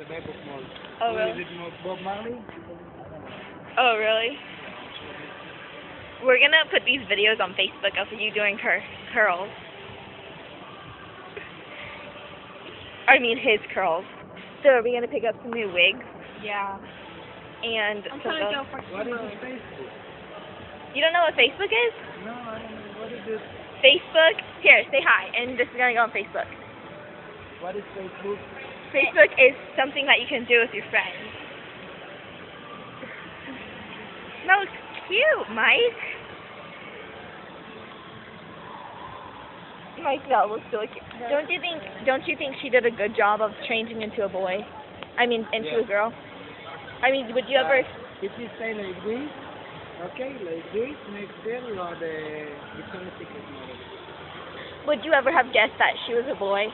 back of Mall. Oh, Who really? is it, Bob Marley? Oh, really? We're gonna put these videos on Facebook of you doing curls. I mean his curls. So are we gonna pick up some new wigs? Yeah. And I'm some trying to of- go for What is keyboard. it, Facebook? You don't know what Facebook is? No, I don't know. What is it? Facebook, here, say hi, and this is gonna go on Facebook. What is Facebook? Facebook is something that you can do with your friends. That looks cute, Mike. Mike, that looks really cute. Don't you think she did a good job of changing into a boy? I mean, into Yeah. a girl? I mean, would you ever... If you stay like this, okay, like this, next year you are the Victoria's Secret model. Would you ever have guessed that she was a boy?